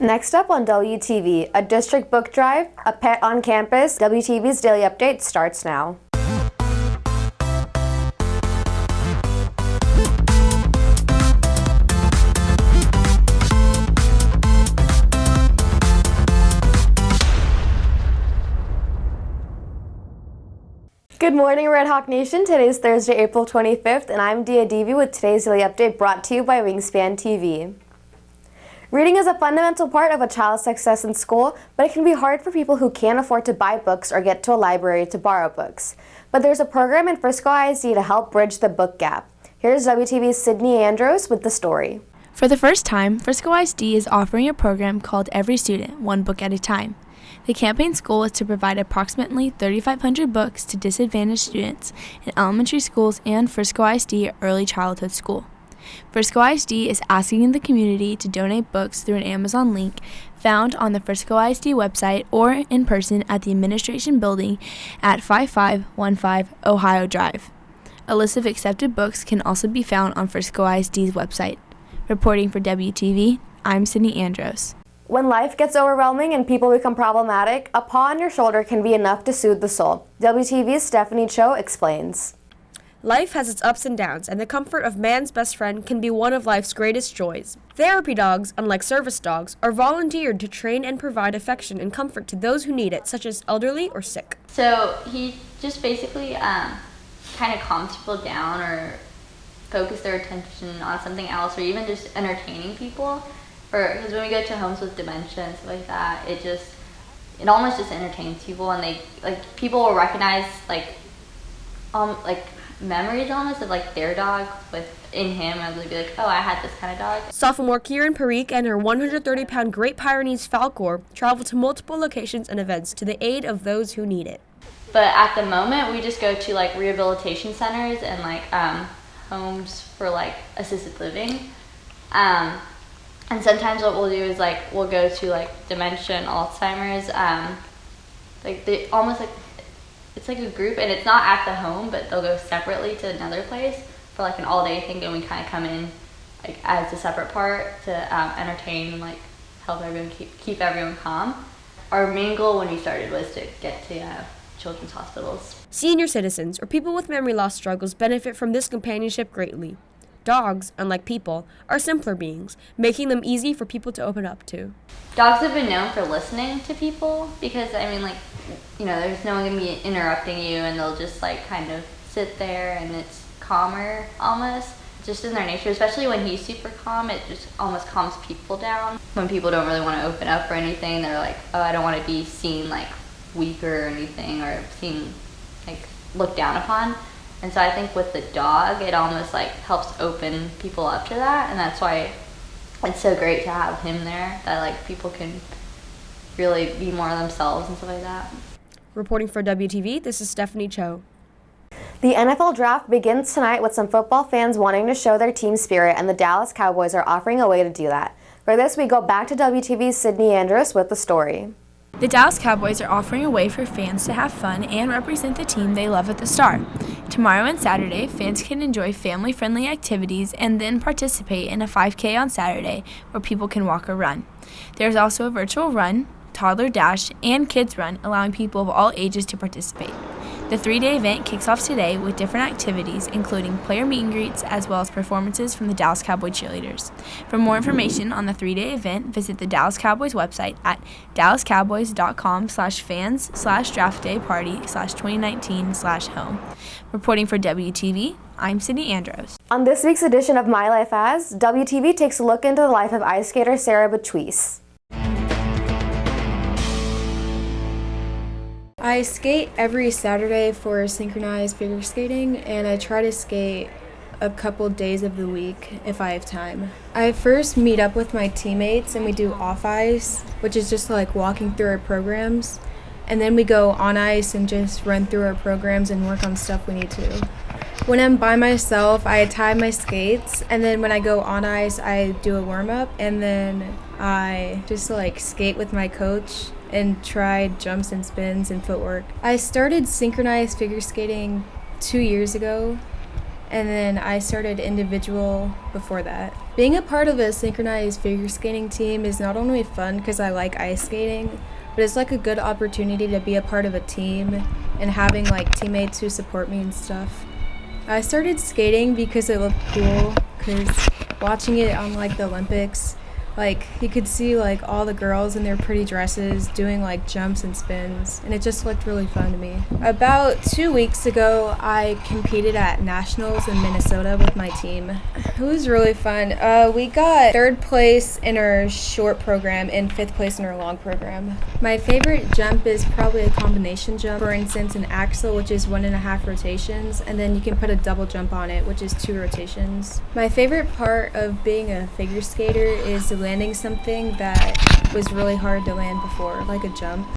Next up on WTV, a district book drive, a pet on campus. WTV's Daily Update starts now. Good morning, REDHAWK Nation. Today is Thursday, April 25th, and I'm Divi with today's Daily Update brought to you by Wingspan TV. Reading is a fundamental part of a child's success in school, but it can be hard for people who can't afford to buy books or get to a library to borrow books. But there's a program in Frisco ISD to help bridge the book gap. Here's WTV's Sydney Andros with the story. For the first time, Frisco ISD is offering a program called Every Student, One Book at a Time. The campaign's goal is to provide approximately 3,500 books to disadvantaged students in elementary schools and Frisco ISD Early Childhood School. Frisco ISD is asking the community to donate books through an Amazon link found on the Frisco ISD website or in person at the Administration Building at 5515 Ohio Drive. A list of accepted books can also be found on Frisco ISD's website. Reporting for WTV, I'm Sydney Andros. When life gets overwhelming and people become problematic, a paw on your shoulder can be enough to soothe the soul. WTV's Stephanie Cho explains. Life has its ups and downs, and the comfort of man's best friend can be one of life's greatest joys. Therapy dogs, unlike service dogs, are volunteered to train and provide affection and comfort to those who need it, such as elderly or sick. So he just basically kind of calms people down or focus their attention on something else, or even just entertaining people. Because when we go to homes with dementia and stuff like that, it almost just entertains people, and people will recognize memories almost of their dog in him, and they'll be like, oh, I had this kind of dog. Sophomore Kieran Parikh and her 130-pound Great Pyrenees Falcor travel to multiple locations and events to the aid of those who need it. But at the moment, we just go to rehabilitation centers and homes for assisted living. And sometimes what we'll do is we'll go to dementia and Alzheimer's. It's like a group, and it's not at the home, but they'll go separately to another place for an all-day thing, and we kind of come in as a separate part to entertain and help everyone keep everyone calm. Our main goal when we started was to get to children's hospitals. Senior citizens or people with memory loss struggles benefit from this companionship greatly. Dogs, unlike people, are simpler beings, making them easy for people to open up to. Dogs have been known for listening to people because, there's no one going to be interrupting you, and they'll just kind of sit there, and it's calmer almost, just in their nature, especially when he's super calm. It just almost calms people down. When people don't really want to open up or anything, they're like, oh, I don't want to be seen weak or anything, or seen looked down upon. And so I think with the dog, it almost helps open people up to that, and that's why it's so great to have him there, that people can really be more themselves and stuff like that. Reporting for WTV, this is Stephanie Cho. The NFL draft begins tonight with some football fans wanting to show their team spirit, and the Dallas Cowboys are offering a way to do that. For this, we go back to WTV's Sydney Andros with the story. The Dallas Cowboys are offering a way for fans to have fun and represent the team they love at the Star. Tomorrow and Saturday, fans can enjoy family-friendly activities and then participate in a 5K on Saturday where people can walk or run. There's also a virtual run, toddler dash, and kids run, allowing people of all ages to participate. The 3-day event kicks off today with different activities, including player meet and greets, as well as performances from the Dallas Cowboy cheerleaders. For more information on the 3-day event, visit the Dallas Cowboys website at dallascowboys.com/fans/draftdayparty/2019/home. Reporting for WTV, I'm Sydney Andros. On this week's edition of My Life As, WTV takes a look into the life of ice skater Sarah BOUTOUIS. I skate every Saturday for synchronized figure skating, and I try to skate a couple days of the week if I have time. I first meet up with my teammates and we do off ice, which is just walking through our programs, and then we go on ice and just run through our programs and work on stuff we need to. When I'm by myself, I tie my skates, and then when I go on ice, I do a warm-up, and then I just skate with my coach and try jumps and spins and footwork. I started synchronized figure skating 2 years ago, and then I started individual before that Being a part of a synchronized figure skating team is not only fun because I like ice skating, but it's like a good opportunity to be a part of a team and having like teammates who support me and stuff. I started skating because it looked cool, because watching it on like the Olympics, like you could see like all the girls in their pretty dresses doing like jumps and spins, and it just looked really fun to me. About 2 weeks ago, I competed at nationals in Minnesota with my team. It was really fun. We got 3rd place in our short program and 5th place in our long program. My favorite jump is probably a combination jump. For instance, an axel, which is 1.5 rotations, and then you can put a double jump on it, which is 2 rotations. My favorite part of being a figure skater is landing something that was really hard to land before, like a jump.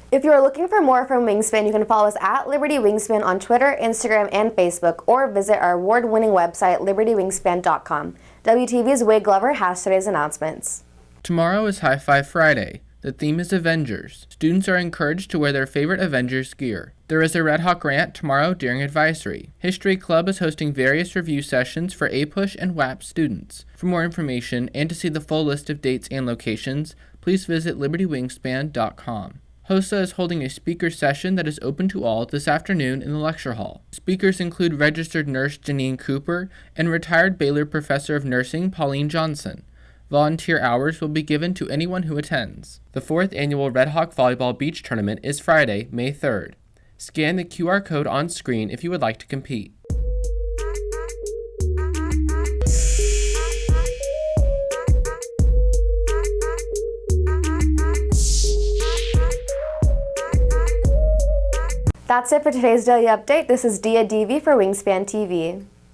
If you are looking for more from Wingspan, you can follow us at Liberty Wingspan on Twitter, Instagram, and Facebook, or visit our award-winning website, libertywingspan.com. WTV's Wade Glover has today's announcements. Tomorrow is High Five Friday. The theme is Avengers. Students are encouraged to wear their favorite Avengers gear. There is a REDHAWK rant tomorrow during advisory. History Club is hosting various review sessions for APUSH and WAP students. For more information and to see the full list of dates and locations, please visit libertywingspan.com. HOSA is holding a speaker session that is open to all this afternoon in the lecture hall. Speakers include registered nurse Janine Cooper and retired Baylor professor of nursing Pauline Johnson. Volunteer hours will be given to anyone who attends. The 4th annual REDHAWK Volleyball Beach Tournament is Friday, May 3rd. Scan the QR code on screen if you would like to compete. That's it for today's Daily Update. This is Divi for Wingspan TV.